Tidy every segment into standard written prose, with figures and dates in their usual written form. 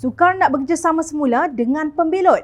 sukar nak bekerjasama semula dengan pembelot.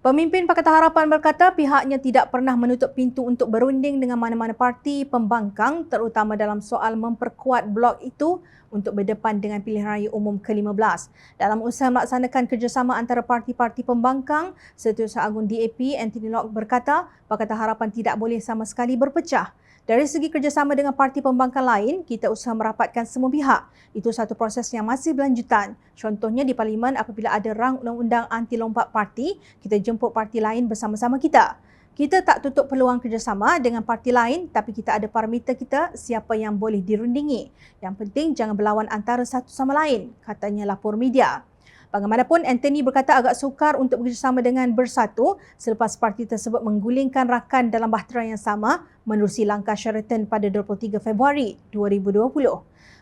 Pemimpin Pakatan Harapan berkata pihaknya tidak pernah menutup pintu untuk berunding dengan mana-mana parti pembangkang terutama dalam soal memperkuat blok itu untuk berdepan dengan pilihan raya umum ke-15. Dalam usaha melaksanakan kerjasama antara parti-parti pembangkang, Setiausaha Agung DAP Anthony Locke berkata Pakatan Harapan tidak boleh sama sekali berpecah. Dari segi kerjasama dengan parti pembangkang lain, kita usaha merapatkan semua pihak. Itu satu proses yang masih berlanjutan. Contohnya di Parlimen apabila ada rang undang-undang anti lompat parti, kita jemput parti lain bersama-sama kita. Kita tak tutup peluang kerjasama dengan parti lain tapi kita ada parameter kita siapa yang boleh dirundingi. Yang penting jangan berlawan antara satu sama lain, katanya lapor media. Bagaimanapun, Anthony berkata agak sukar untuk bekerjasama dengan Bersatu selepas parti tersebut menggulingkan rakan dalam bahtera yang sama menerusi langkah Sheraton pada 23 Februari 2020.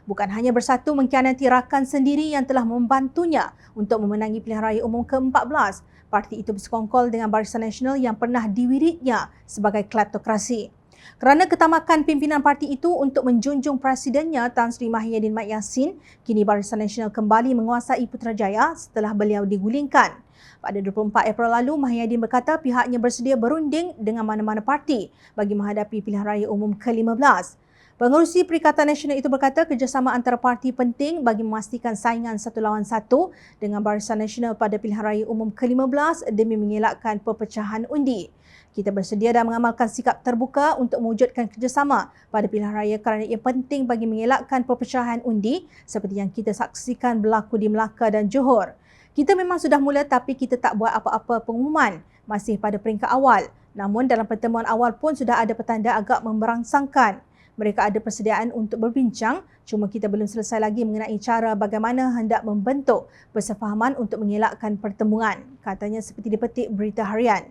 Bukan hanya Bersatu mengkhianati rakan sendiri yang telah membantunya untuk memenangi pilihan raya umum ke-14. Parti itu bersekongkol dengan Barisan Nasional yang pernah diwiritnya sebagai kleptokrasi. Kerana ketamakan pimpinan parti itu untuk menjunjung presidennya Tan Sri Mahyadin Mat Yassin, kini Barisan Nasional kembali menguasai Putrajaya setelah beliau digulingkan. Pada 24 April lalu, Mahyadin berkata pihaknya bersedia berunding dengan mana-mana parti bagi menghadapi pilihan raya umum ke-15. Pengerusi Perikatan Nasional itu berkata kerjasama antara parti penting bagi memastikan saingan satu lawan satu dengan Barisan Nasional pada pilihan raya umum ke-15 demi mengelakkan perpecahan undi. Kita bersedia dan mengamalkan sikap terbuka untuk mewujudkan kerjasama pada pilihan raya kerana ia penting bagi mengelakkan perpecahan undi seperti yang kita saksikan berlaku di Melaka dan Johor. Kita memang sudah mula tapi kita tak buat apa-apa pengumuman, masih pada peringkat awal. Namun dalam pertemuan awal pun sudah ada petanda agak memberangsangkan. Mereka ada persediaan untuk berbincang, cuma kita belum selesai lagi mengenai cara bagaimana hendak membentuk persefahaman untuk mengelakkan pertemuan, katanya seperti dipetik Berita Harian.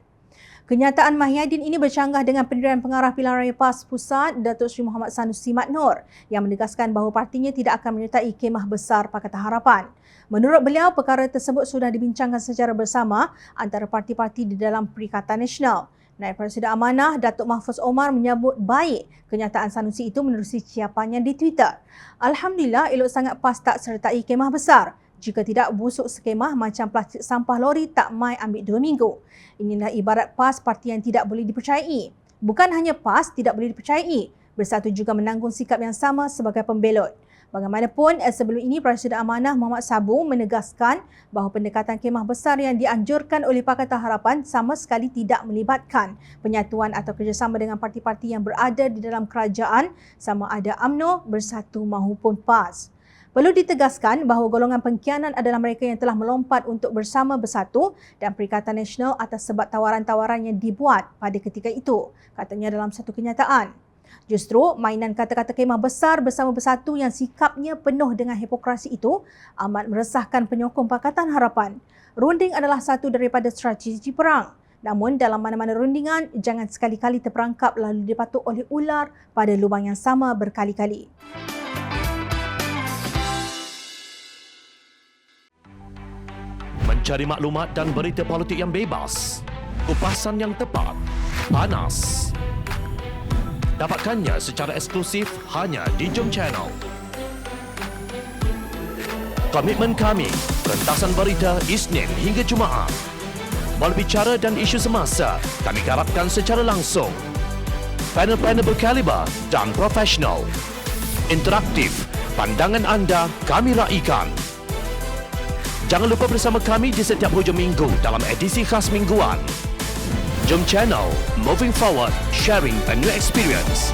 Kenyataan Mahyadin ini bercanggah dengan pendirian pengarah pilihan raya PAS Pusat, Datuk Seri Muhammad Sanusi Mat Noor, yang menegaskan bahawa partinya tidak akan menyertai kemah besar Pakatan Harapan. Menurut beliau, perkara tersebut sudah dibincangkan secara bersama antara parti-parti di dalam Perikatan Nasional. Naib Presiden Amanah, Datuk Mahfuz Omar menyambut baik kenyataan Sanusi itu menerusi ciapannya di Twitter. Alhamdulillah, elok sangat PAS tak sertai kemah besar. Jika tidak, busuk skemah macam plastik sampah lori tak mai ambil 2 minggu. Inilah ibarat PAS parti yang tidak boleh dipercayai. Bukan hanya PAS tidak boleh dipercayai, Bersatu juga menanggung sikap yang sama sebagai pembelot. Bagaimanapun, sebelum ini Presiden Amanah Muhammad Sabu menegaskan bahawa pendekatan kemah besar yang dianjurkan oleh Pakatan Harapan sama sekali tidak melibatkan penyatuan atau kerjasama dengan parti-parti yang berada di dalam kerajaan sama ada UMNO, Bersatu maupun PAS. Perlu ditegaskan bahawa golongan pengkhianat adalah mereka yang telah melompat untuk bersama Bersatu dan Perikatan Nasional atas sebab tawaran-tawaran yang dibuat pada ketika itu, katanya dalam satu kenyataan. Justru mainan kata-kata kemah besar bersama Bersatu yang sikapnya penuh dengan hipokrasi itu amat meresahkan penyokong Pakatan Harapan. Runding adalah satu daripada strategi perang. Namun dalam mana-mana rundingan, jangan sekali-kali terperangkap lalu dipatuk oleh ular pada lubang yang sama berkali-kali. Mencari maklumat dan berita politik yang bebas, kupasan yang tepat, panas. Dapatkannya secara eksklusif hanya di Jom Channel. Komitmen kami, pentasan berita Isnin hingga Jumaat. Berbicara dan isu semasa, kami garapkan secara langsung. Panel-panel berkaliber dan profesional. Interaktif, pandangan anda kami raikan. Jangan lupa bersama kami di setiap hujung minggu dalam edisi khas mingguan. Jom Channel, moving forward, sharing a new experience.